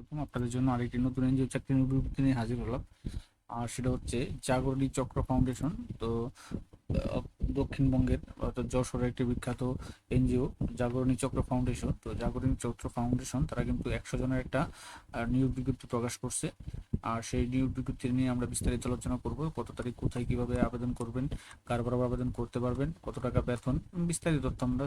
সর্বপ্রথম আপনাদের জন্য আরেকটি নতুন এনজিও চাকরির বিজ্ঞপ্তি নিয়ে হাজির হলাম। আর সেটা হচ্ছে জাগরণী চক্র ফাউন্ডেশন। তো আহ, দক্ষিণবঙ্গের অর্থাৎ যশোরের একটি বিখ্যাত এনজিও জাগরণী চক্র ফাউন্ডেশন। তো জাগরণী চক্র ফাউন্ডেশন তারা কিন্তু 100 জনের একটা নিয়োগ বিজ্ঞপ্তি প্রকাশ করছে। আর সেই নিয়োগ বিজ্ঞপ্তি নিয়ে আমরা বিস্তারিত আলোচনা করব, কত তারিখ কোথায় কিভাবে আবেদন করবেন, কার বরাবর আবেদন করতে পারবেন, কত টাকা বেতন, বিস্তারিত তথ্য আমরা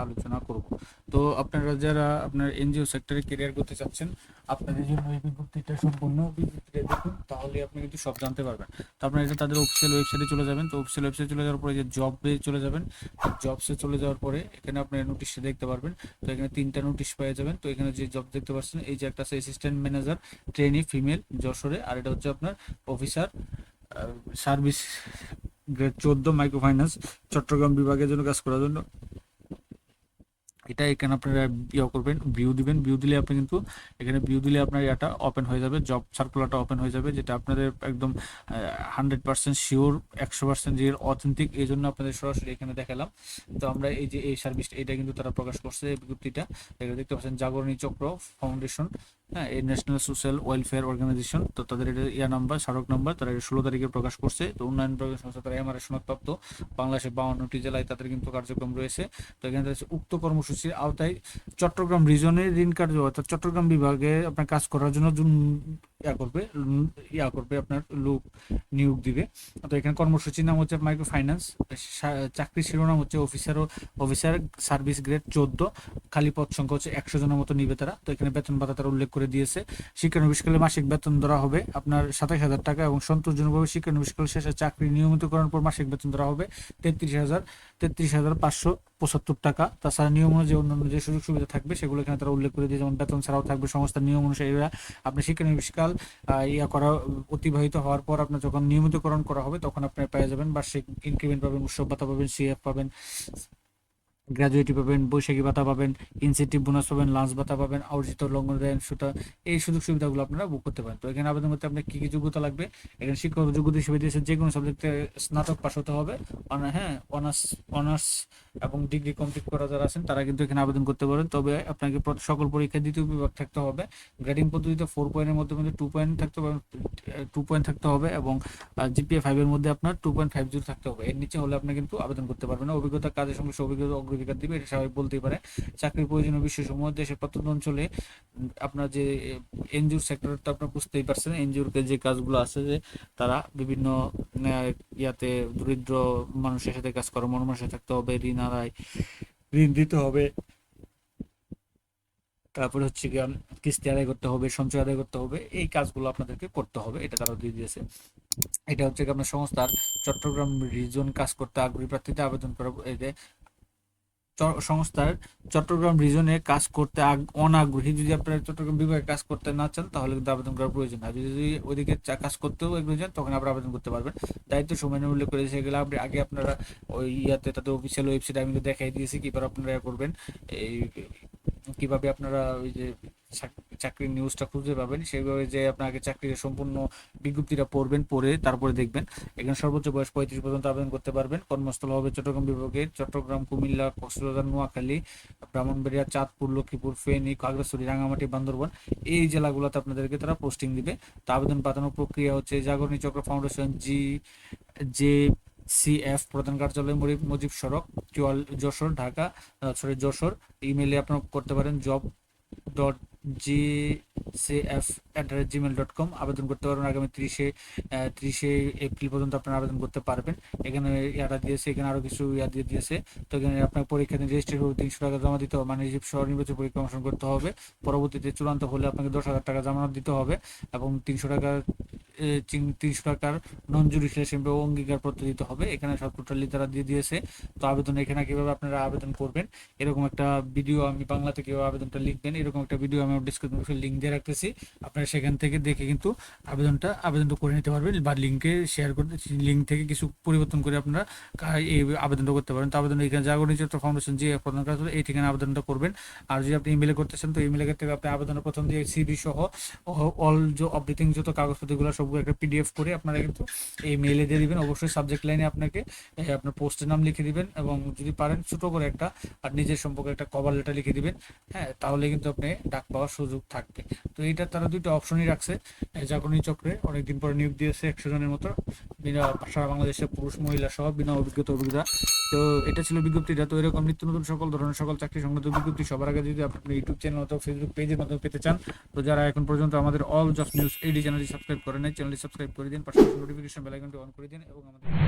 আলোচনা করব। তো আপনারা যারা আপনার এনজিও সেক্টরে কেরিয়ার করতে চাচ্ছেন, আপনাদের জন্য এই বিজ্ঞপ্তিটা সম্পূর্ণ বিজ্ঞপ্তিটা দেখুন, তাহলে আপনি কিন্তু সব জানতে পারবেন। তো আপনারা এটা তাদের অফিসিয়াল ওয়েবসাইটে চলে যাবেন। তো অফিসিয়াল ওয়েবসাইটে চলে যাওয়ার পরে যে জবে চলে যাবেন, জবসে চলে যাওয়ার পরে এখানে আপনি নোটিশটা দেখতে পারবেন। তো এখানে 3টা নোটিশ পেয়ে যাবেন। তো এখানে যে জব দেখতে পাচ্ছেন, এই যে একটা আছে অ্যাসিস্ট্যান্ট ম্যানেজার ট্রেনি ফিমেল যশোরে, আর এটা হচ্ছে আপনার officer service grade 14 micro finance Chattogram বিভাগের জন্য কাজ করার জন্য। এটা এখানে আপনারা ইয়ে করবেন, ভিউ দিবেন। ভিউ দিলে আপনি কিন্তু এখানে ভিউ দিলে আপনার এটা ওপেন হয়ে যাবে, জব সার্কুলারটা ওপেন হয়ে যাবে, যেটা আপনাদের একদম 100% শিওর, 100% যে অথেন্টিক। এই জন্য আপনাদের সরাসরি এখানে দেখালাম। তো আমরা এই যে এই সার্ভিসটা, এটা কিন্তু তারা প্রকাশ করছে এই বিজ্ঞপ্তিটা। এখানে দেখতে পাচ্ছেন জাগরণী চক্র ফাউন্ডেশন, হ্যাঁ, এই ন্যাশনাল সোশ্যাল ওয়েলফেয়ার অর্গানাইজেশন। তো তাদের এটা নাম্বার, স্মারক নাম্বার, তারা 16 তারিখে প্রকাশ করছে। তো উন্নয়ন প্রকাশ সংস্থা তারা এমআরএ সনদপ্রাপ্ত, বাংলাদেশের 52টি জেলায় তাদের কিন্তু কার্যক্রম রয়েছে। তো এখানে উক্ত কর্মসূচির আওতায় চট্টগ্রাম রিজনের ঋণ কার্য অর্থাৎ চট্টগ্রাম বিভাগে আপনার কাজ করার জন্য ইয়া করবে আপনার লোক নিয়োগ দিবে। তো এখানে কর্মসূচির নাম হচ্ছে মাইক্রো ফাইন্যান্স, চাকরির শিরোনাম হচ্ছে অফিসার সার্ভিস গ্রেড 14, খালি পদ সংখ্যা হচ্ছে 100 জনের মতো নিবে তারা। তো এখানে বেতন ভাতা তারা উল্লেখ করে দিয়েছে। শিক্ষানবিশকালে মাসিক বেতন ধরা হবে আপনার 27,000 টাকা, এবং সন্তোষজনকভাবে শিক্ষানবিশকাল শেষে চাকরি নিয়মিতকরণ পর মাসিক বেতন ধরা হবে 33,575 টাকা। তাছাড়া নিয়ম অনুযায়ী অন্যান্য যে সুযোগ সুবিধা থাকবে সেগুলো এখানে তারা উল্লেখ করে দিয়ে, যেমন বেতন ছাড়াও থাকবে সংস্থার নিয়ম অনুসারী আপনি শিক্ষানবিশকাল ইয়া করা অতিবাহিত হওয়ার পর আপনার যখন নিয়মিতকরণ করা হবে, তখন আপনি পেয়ে যাবেন বার্ষিক ইনক্রিমেন্ট পাবেন, উৎসব ভাতা পাবেন, সিএফ পাবেন, গ্র্যাজুয়েটি পাবেন, বৈশাখী ভাতা পাবেন, ইনসেন্টিভ বোনাস পাবেন, লাঞ্চ ভাতা পাবেন, অর্জিত লঙ্ঘন দেন সুতা, এই সুযোগ সুবিধাগুলো আপনারা বুক করতে পারেন। তো এখানে আবেদন করতে আপনার কী কী যোগ্যতা লাগবে, এখানে শিক্ষক যোগ্যতা হিসেবে দিয়েছে যে কোনো সাবজেক্টে স্নাতক পাস হতে হবে। হ্যাঁ, অনার্স অনার্স এবং ডিগ্রি কমপ্লিট করা যারা আছেন তারা কিন্তু এখানে আবেদন করতে পারেন। তবে আপনাকে সকল পরীক্ষায় দ্বিতীয় বিভাগ থাকতে হবে। গ্রেডিং পদ্ধতিতে 4 পয়েন্টের মধ্যে 2 পয়েন্ট থাকতে হবে, 2 পয়েন্ট থাকতে হবে, এবং জিপিএ 5 এর মধ্যে আপনার 2.50 থাকতে হবে। এর নিচে হলে আপনি কিন্তু আবেদন করতে পারবেন না। অভিজ্ঞতা, কাজের সঙ্গে অভিজ্ঞতা অগ্রাধিকার দিবে, এটা সবাই বলতেই পারে। চাকরির প্রয়োজনীয় বিষয়সমূহ দেশের প্রত্যন্ত অঞ্চলে আপনার যে এনজিওর সেক্টরটা আপনার বুঝতেই পারছেন, এনজিওর যে কাজগুলো আছে, যে তারা বিভিন্ন ইয়াতে দরিদ্র মানুষের সাথে কাজ করে, মনমানসিক থাকতে হবে, ঋণ দিতে হবে, তারপরে হচ্ছে গিয়ে কিস্তি আদায় করতে হবে, সঞ্চয় আদায় করতে হবে, এই কাজগুলো আপনাদেরকে করতে হবে, এটা তারা দিয়ে দিয়েছে। এটা হচ্ছে কি আপনার সংস্থার চট্টগ্রাম রিজন কাজ করতে আগ্রহী প্রার্থীদের আবেদন করা, এই যে সংস্থার চট্টগ্রাম রিজনে কাজ করতে অনাগ্রহী, যদি আপনারা চট্টগ্রাম বিভাগে কাজ করতে না চান তাহলে কিন্তু আবেদন করার প্রয়োজন হয়। যদি ওইদিকে কাজ করতেও আগ্রহী চান তখন আবার আবেদন করতে পারবেন। দায়িত্ব সময় উল্লেখ করে সেগুলো আপনি আগে আপনারা ওই ইয়াতে তাদের অফিসিয়াল ওয়েবসাইটে আমি দেখাই দিয়েছি কিভাবে আপনারা করবেন, এই কিভাবে আপনারা ওই যে চাকরির নিউজটা খুঁজে পাবেন, সেইভাবে যে আপনাকে চাকরির সম্পূর্ণ বিজ্ঞপ্তিটা পড়বেন, পড়ে তারপরে দেখবেন। এখানে সর্বোচ্চ বয়স 35 পর্যন্ত আবেদন করতে পারবেন। কর্মস্থল হবে চট্টগ্রাম বিভাগের চট্টগ্রাম, কুমিল্লা, কক্সবাজার, নোয়াখালী, ব্রাহ্মণবাড়িয়া, চাঁদপুর, লক্ষ্মীপুর, ফেনী, খাগড়াছড়ি, রাঙামাটি, বান্দরবান, এই জেলাগুলোতে আপনাদেরকে তারা পোস্টিং দিবে। তো আবেদন পাঠানোর প্রক্রিয়া হচ্ছে জাগরণী চক্র ফাউন্ডেশন যে সিএফ প্রধান কার্যালয় মুজিব সড়ক, যশোর, ঢাকা, যশোর। ইমেইলে আপনার করতে পারেন job.gcf@gmail.com। আবেদন করতে পারবেন আগামী 30শে এপ্রিল পর্যন্ত আপনারা আবেদন করতে পারবেন। এখানে ইয়াটা দিয়েছে, এখানে আরও কিছু ইয়া দিয়ে দিয়েছে। তো এখানে আপনার পরীক্ষা দিন রেজিস্ট্রেশন হবে, 300 টাকা জমা দিতে হবে, মানে শহর নির্বাচন পরীক্ষা অংশগ্রহণ করতে হবে। পরবর্তীতে চূড়ান্ত হলে আপনাকে 10,000 টাকা জামানত দিতে হবে, এবং 300 টাকার নন জুডিশিয়াল অঙ্গীকার পত্র দিতে হবে। এখানে সব টোটালি তারা দিয়ে দিয়েছে। তো আবেদন এখানে কিভাবে আপনারা আবেদন করবেন, এরকম একটা ভিডিও আমি বাংলাতে কিভাবে আবেদনটা লিখবেন, এরকম একটা ভিডিও আমি ডিসক্রিপশনে লিঙ্ক দিয়ে রাখতেছি। আপনারা সেখান থেকে দেখে কিন্তু আবেদনটা করে নিতে পারবেন, বা লিঙ্কে শেয়ার করতে, লিঙ্ক থেকে কিছু পরিবর্তন করে আপনারা এই আবেদনটা করতে পারেন। তো আবেদন এখানে জাগরণী চট্ট ফাউন্ডেশন যে প্রধান কাজ, এই ঠিকানা আবেদনটা করবেন। আর যদি আপনি ইমেলে করতেছেন, তো ইমেলের ক্ষেত্রে আপনি আবেদনের প্রথম দিয়ে সিভি সহ অল এভরিথিং যত কাগজপত্রগুলো সব সবগুলো একটা পিডিএফ করে আপনারা কিন্তু এই মেইলে দিয়ে দিবেন। অবশ্যই সাবজেক্ট লাইনে আপনাকে আপনার পোস্টের নাম লিখে দিবেন, এবং যদি পারেন ছোটো করে একটা আর নিজের সম্পর্কে একটা কভার লেটার লিখে দিবেন। হ্যাঁ, তাহলে কিন্তু আপনি ডাক পাওয়ার সুযোগ থাকবে। তো এইটা তারা দুইটা অপশনই রাখছে। জাগরণী চক্রে অনেকদিন পরে নিয়োগ দিয়েছে 100 জনের মতো, বিনা সারা বাংলাদেশের পুরুষ মহিলা সহ বিনা অভিজ্ঞতা। তো এটা ছিল বিজ্ঞপ্তিটা। তো এরকম নিত্য নতুন সকল ধরনের সকল চাকরি সংক্রান্ত বিজ্ঞপ্তি সবার আগে যদি আপনি ইউটিউব চ্যানেল অথবা ফেসবুক পেজের মাধ্যমে পেতে চান, তো যারা এখন পর্যন্ত আমাদের অল জবস নিউজ এইডি চ্যানেলটি সাবস্ক্রাইব করেন নাই, চ্যানেলটি সাবস্ক্রাইব করে দিন, পাশাপাশি নোটিফিকেশন বেল আইকনটি অন করে দিন এবং আমাদের